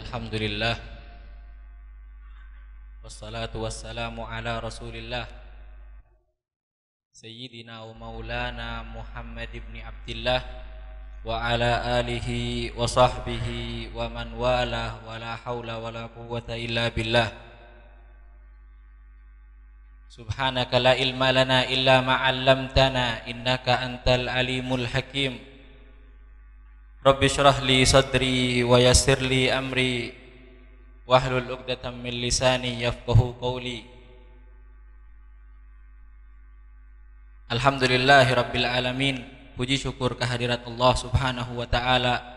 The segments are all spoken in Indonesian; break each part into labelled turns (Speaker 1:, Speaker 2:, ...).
Speaker 1: Alhamdulillah, wassalatu wassalamu ala rasulillah Sayyidina wa maulana Muhammad ibn Abdillah wa ala alihi wa sahbihi wa man walah wa la hawla wa la quwwata illa billah. Subhanaka la ilma lana illa ma 'allamtana innaka antal alimul hakim. Rabbi shrah li sadri wa yassir li amri wahlul 'uqdatam min lisani yafqahu qawli. Alhamdulillahi rabbil alamin. Puji syukur kehadirat Allah Subhanahu wa taala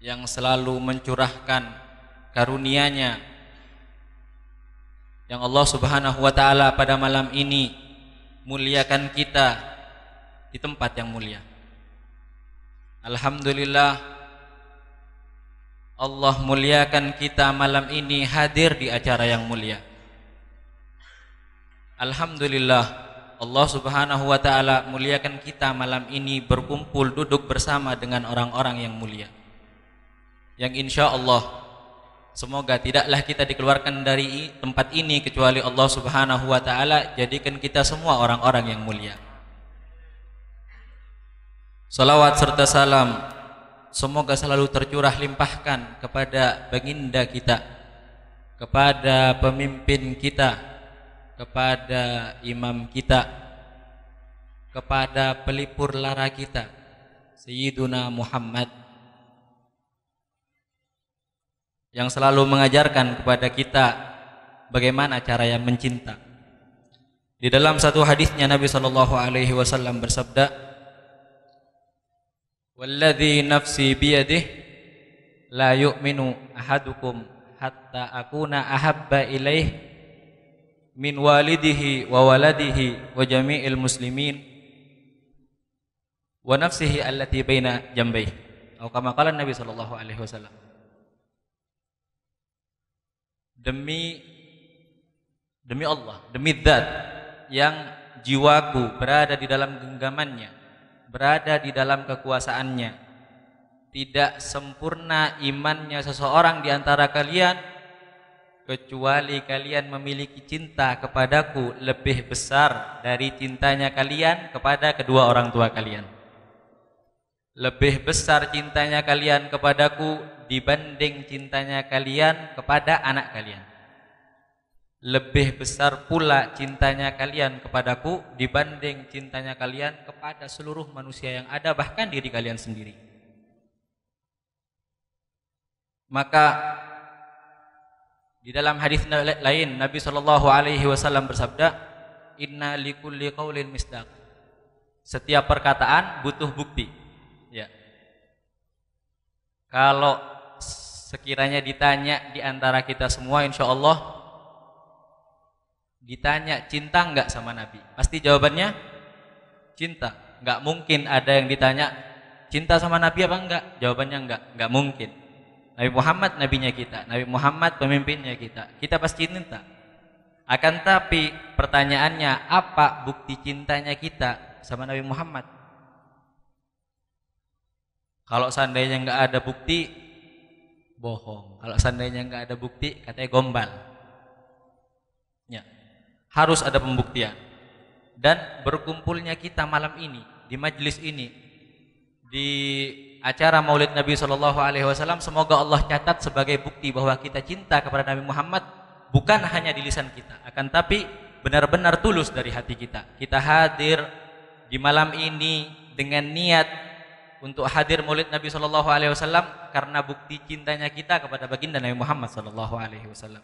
Speaker 1: yang selalu mencurahkan karunia-Nya, yang Allah Subhanahu wa taala pada malam ini muliakan kita di tempat yang mulia. Alhamdulillah, Allah muliakan kita malam ini hadir di acara yang mulia. Alhamdulillah, Allah Subhanahu wa taala muliakan kita malam ini berkumpul duduk bersama dengan orang-orang yang mulia, yang insya Allah semoga tidaklah kita dikeluarkan dari tempat ini kecuali Allah Subhanahu wa taala jadikan kita semua orang-orang yang mulia. Salawat serta salam semoga selalu tercurah limpahkan kepada baginda kita, kepada pemimpin kita, kepada imam kita, kepada pelipur lara kita, Sayyiduna Muhammad, yang selalu mengajarkan kepada kita bagaimana cara yang mencinta. Di dalam satu hadisnya Nabi sallallahu alaihi wasallam bersabda, "Walladzi nafsi biyadihi la yu'minu ahadukum hatta akuna ahabba ilaihi min walidihi wa waladihi wa jami'il muslimin wa nafsihi allati baina jambayhi." Atau kama qala Nabi sallallahu alaihi wasallam. Demi Allah, demi zat yang jiwaku berada di dalam genggamannya, berada di dalam kekuasaannya, tidak sempurna imannya seseorang di antara kalian kecuali kalian memiliki cinta kepadaku lebih besar dari cintanya kalian kepada kedua orang tua kalian. Lebih besar cintanya kalian kepadaku dibanding cintanya kalian kepada anak kalian. Lebih besar pula cintanya kalian kepadaku dibanding cintanya kalian kepada seluruh manusia yang ada, bahkan diri kalian sendiri. Maka di dalam hadis lain Nabi sallallahu alaihi wasallam bersabda, "Inna likulli qaulin misdaq." Setiap perkataan butuh bukti. Ya. Kalau sekiranya ditanya di antara kita semua, insya Allah ditanya cinta enggak sama Nabi, pasti jawabannya cinta. Enggak mungkin ada yang ditanya cinta sama Nabi apa enggak, jawabannya enggak mungkin. Nabi Muhammad nabinya kita, Nabi Muhammad pemimpinnya kita, kita pasti cinta. Akan tapi pertanyaannya, apa bukti cintanya kita sama Nabi Muhammad? Kalau seandainya enggak ada bukti, bohong. Kalau seandainya enggak ada bukti, katanya gombal. Ya, harus ada pembuktian. Dan berkumpulnya kita malam ini di majelis ini, di acara Maulid Nabi sallallahu alaihi wasallam, semoga Allah catat sebagai bukti bahwa kita cinta kepada Nabi Muhammad bukan hanya di lisan kita, akan tapi benar-benar tulus dari hati kita. Kita hadir di malam ini dengan niat untuk hadir Maulid Nabi sallallahu alaihi wasallam karena bukti cintanya kita kepada baginda Nabi Muhammad sallallahu alaihi wasallam.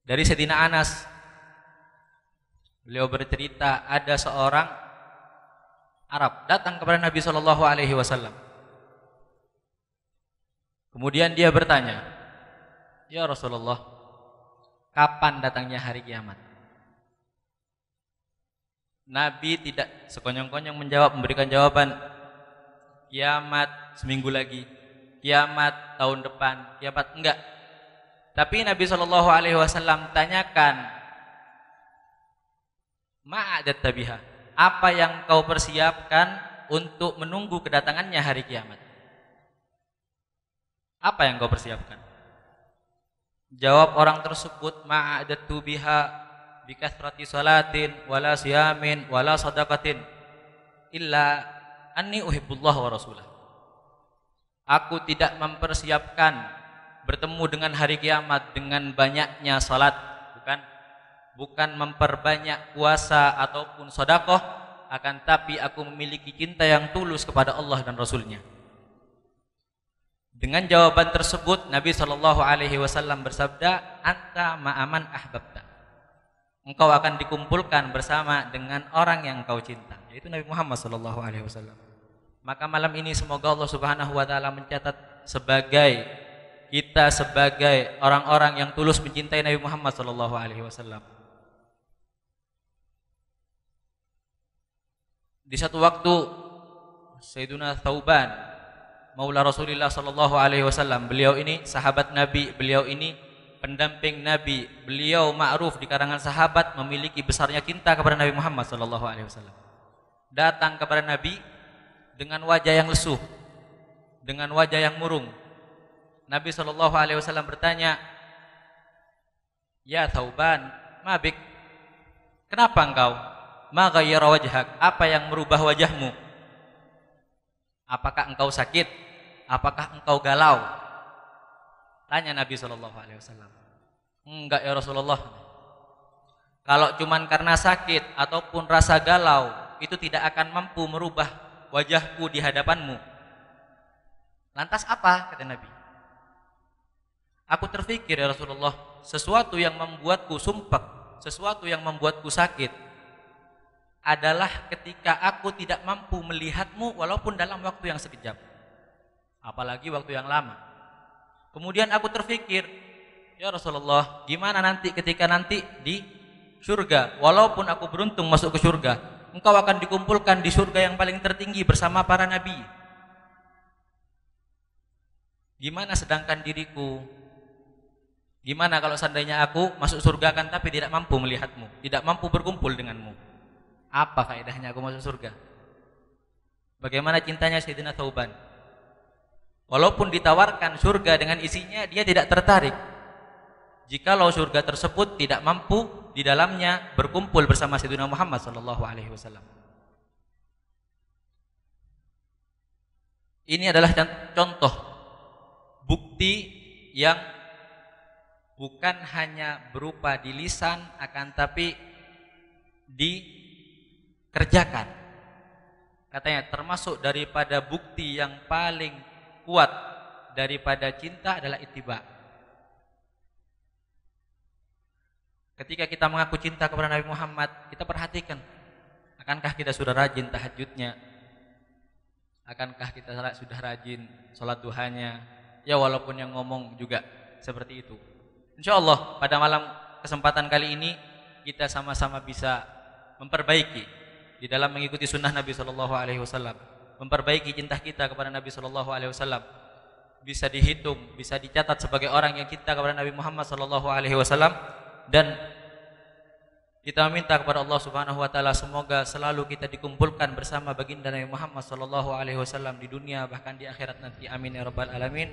Speaker 1: Dari Sayyidina Anas, beliau bercerita ada seorang Arab datang kepada Nabi sallallahu alaihi wasallam. Kemudian dia bertanya, "Ya Rasulullah, kapan datangnya hari kiamat?" Nabi tidak sekonyong-konyong menjawab, memberikan jawaban, kiamat seminggu lagi, kiamat tahun depan, kiamat enggak. Tapi Nabi sallallahu alaihi wasallam tanyakan, "Ma'adat tabiha?" Apa yang kau persiapkan untuk menunggu kedatangannya hari kiamat? Apa yang kau persiapkan? Jawab orang tersebut, ma'adatu biha bikathrati salatin wala siyamin wala sadaqatin illa anni uhibbullah wa rasulah. Aku tidak mempersiapkan bertemu dengan hari kiamat dengan banyaknya salat, bukan memperbanyak puasa ataupun sedekah, akan tapi aku memiliki cinta yang tulus kepada Allah dan Rasulnya. Dengan jawaban tersebut Nabi SAW bersabda, anta ma'aman ahbabta, engkau akan dikumpulkan bersama dengan orang yang engkau cinta, yaitu Nabi Muhammad SAW. Maka malam ini semoga Allah Subhanahu wa taala mencatat kita sebagai orang-orang yang tulus mencintai Nabi Muhammad SAW. Di satu waktu Sayyiduna Thauban Maula Rasulullah SAW, beliau ini sahabat Nabi, beliau ini pendamping Nabi, beliau ma'ruf di kalangan sahabat memiliki besarnya cinta kepada Nabi Muhammad SAW. Datang kepada Nabi dengan wajah yang lesuh, dengan wajah yang murung. Nabi SAW bertanya, ya Thauban, mabik, kenapa engkau? Ma ghayyara wajhak, apa yang merubah wajahmu? Apakah engkau sakit? Apakah engkau galau? Tanya Nabi SAW. Enggak ya Rasulullah. Kalau cuman karena sakit ataupun rasa galau, itu tidak akan mampu merubah wajahku di hadapanmu. Lantas apa? Kata Nabi. Aku terfikir ya Rasulullah, sesuatu yang membuatku sumpek, sesuatu yang membuatku sakit adalah ketika aku tidak mampu melihatmu walaupun dalam waktu yang sekejap, apalagi waktu yang lama. Kemudian aku terfikir, ya Rasulullah, gimana nanti ketika nanti di surga, walaupun aku beruntung masuk ke surga, engkau akan dikumpulkan di surga yang paling tertinggi bersama para nabi. Gimana sedangkan diriku? Gimana kalau seandainya aku masuk surga kan tapi tidak mampu melihatmu, tidak mampu berkumpul denganmu? Apa faedahnya aku masuk surga? Bagaimana cintanya Sayyidina Thauban? Walaupun ditawarkan surga dengan isinya, dia tidak tertarik jikalau surga tersebut tidak mampu di dalamnya berkumpul bersama Sayyidina Muhammad SAW. Ini adalah contoh bukti yang bukan hanya berupa di lisan, akan tapi dikerjakan. Katanya termasuk daripada bukti yang paling kuat daripada cinta adalah ittiba. Ketika kita mengaku cinta kepada Nabi Muhammad, kita perhatikan, akankah kita sudah rajin tahajudnya? Akankah kita sudah rajin sholat duhanya? Ya walaupun yang ngomong juga seperti itu. InsyaAllah pada malam kesempatan kali ini kita sama-sama bisa memperbaiki di dalam mengikuti sunnah Nabi SAW, memperbaiki cinta kita kepada Nabi SAW, bisa dihitung, bisa dicatat sebagai orang yang cinta kepada Nabi Muhammad SAW, dan kita meminta kepada Allah Subhanahu Wa Taala semoga selalu kita dikumpulkan bersama baginda Nabi Muhammad SAW di dunia bahkan di akhirat nanti. Amin ya rabbal alamin.